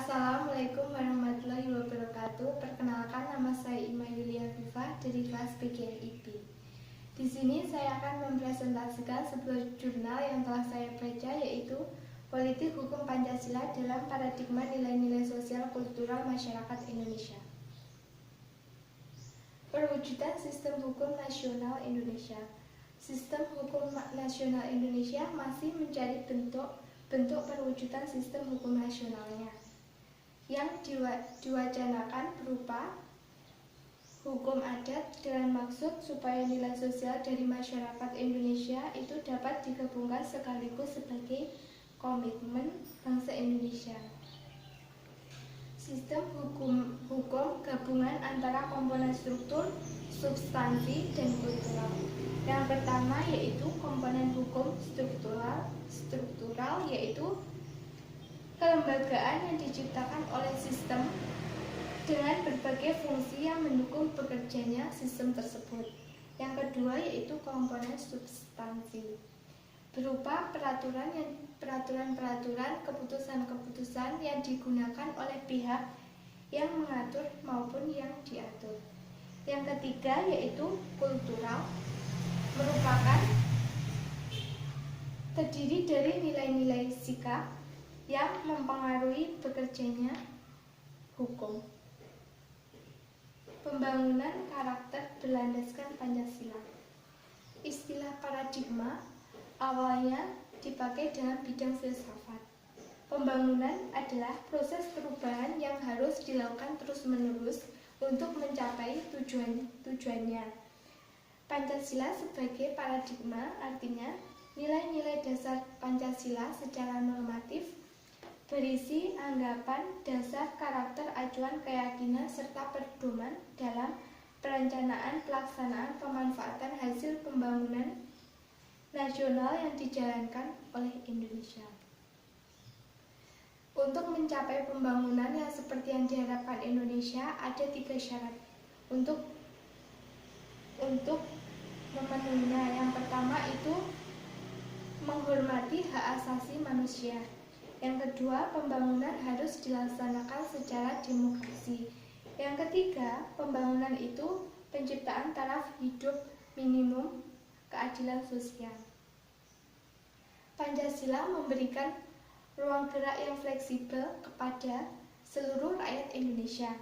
Assalamualaikum warahmatullahi wabarakatuh. Perkenalkan, nama saya Ima Yulia Viva dari kelas PGRIP. Di sini saya akan mempresentasikan sebuah jurnal yang telah saya baca, yaitu Politik Hukum Pancasila dalam Paradigma Nilai-Nilai Sosial Kultural Masyarakat Indonesia. Perwujudan Sistem Hukum Nasional Indonesia. Sistem hukum nasional Indonesia masih mencari bentuk perwujudan sistem hukum nasionalnya yang diwacanakan berupa hukum adat dengan maksud supaya nilai sosial dari masyarakat Indonesia itu dapat digabungkan sekaligus sebagai komitmen bangsa Indonesia. Sistem hukum gabungan antara komponen struktur, substansi, dan kultural. Yang pertama yaitu komponen hukum struktural yaitu kelembagaan yang diciptakan oleh sistem dengan berbagai fungsi yang mendukung bekerjanya sistem tersebut. Yang kedua yaitu komponen substansi, berupa peraturan-peraturan, keputusan-keputusan yang digunakan oleh pihak yang mengatur maupun yang diatur. Yang ketiga yaitu kultural, merupakan terdiri dari nilai-nilai sikap yang mempengaruhi bekerjanya hukum. Pembangunan karakter berlandaskan Pancasila. Istilah paradigma awalnya dipakai dalam bidang filsafat. Pembangunan adalah proses perubahan yang harus dilakukan terus-menerus untuk mencapai tujuannya. Pancasila sebagai paradigma artinya nilai-nilai dasar Pancasila secara normatif berisi anggapan, dasar, karakter, acuan, keyakinan, serta pedoman dalam perencanaan, pelaksanaan, pemanfaatan hasil pembangunan nasional yang dijalankan oleh Indonesia. Untuk mencapai pembangunan yang seperti yang diharapkan Indonesia, ada 3 syarat untuk memenuhinya. Yang pertama itu menghormati hak asasi manusia. Yang kedua, pembangunan harus dilaksanakan secara demokrasi. Yang ketiga, pembangunan itu penciptaan taraf hidup minimum, keadilan sosial. Pancasila memberikan ruang gerak yang fleksibel kepada seluruh rakyat Indonesia.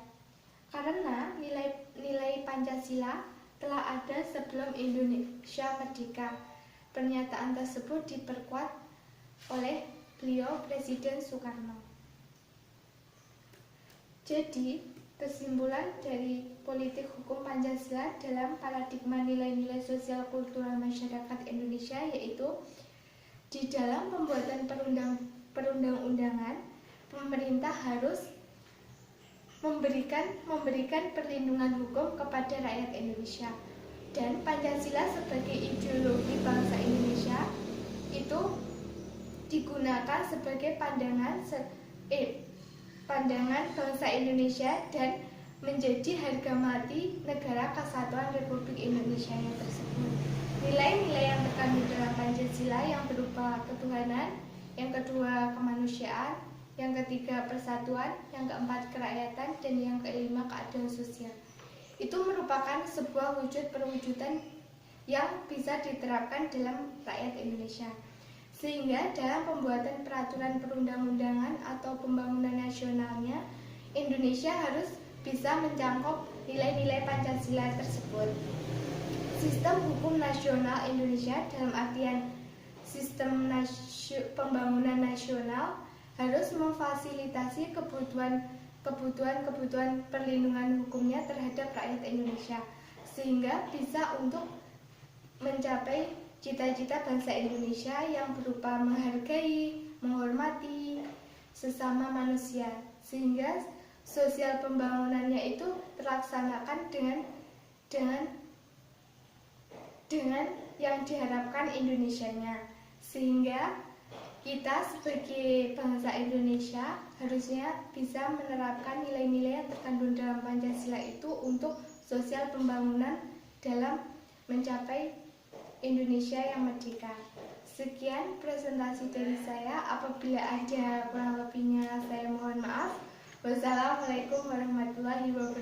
Karena nilai Pancasila telah ada sebelum Indonesia merdeka. Pernyataan tersebut diperkuat oleh beliau Presiden Soekarno. Jadi, kesimpulan dari politik hukum Pancasila dalam paradigma nilai-nilai sosial kultural masyarakat Indonesia yaitu di dalam pembuatan perundang-undangan, pemerintah harus memberikan perlindungan hukum kepada rakyat Indonesia, dan Pancasila sebagai ideologi bangsa Indonesia itu digunakan sebagai pandangan bangsa Indonesia dan menjadi harga mati negara kesatuan Republik Indonesia yang tersebut. Nilai-nilai yang terkandung dalam Pancasila yang berupa ketuhanan, yang kedua kemanusiaan, yang ketiga persatuan, yang keempat kerakyatan, dan yang kelima keadilan sosial. Itu merupakan sebuah perwujudan yang bisa diterapkan dalam rakyat Indonesia. Sehingga dalam pembuatan peraturan perundang-undangan atau pembangunan nasionalnya, Indonesia harus bisa mencakup nilai-nilai Pancasila tersebut. Sistem hukum nasional Indonesia dalam artian sistem pembangunan nasional harus memfasilitasi kebutuhan perlindungan hukumnya terhadap rakyat Indonesia, sehingga bisa untuk mencapai cita-cita bangsa Indonesia yang berupa menghargai, menghormati sesama manusia, sehingga sosial pembangunannya itu terlaksanakan dengan yang diharapkan Indonesianya. Sehingga kita sebagai bangsa Indonesia harusnya bisa menerapkan nilai-nilai yang terkandung dalam Pancasila itu untuk sosial pembangunan dalam mencapai Indonesia yang merdeka. Sekian presentasi dari saya. Apabila ada kurang lebihnya saya mohon maaf. Wassalamualaikum warahmatullahi wabarakatuh.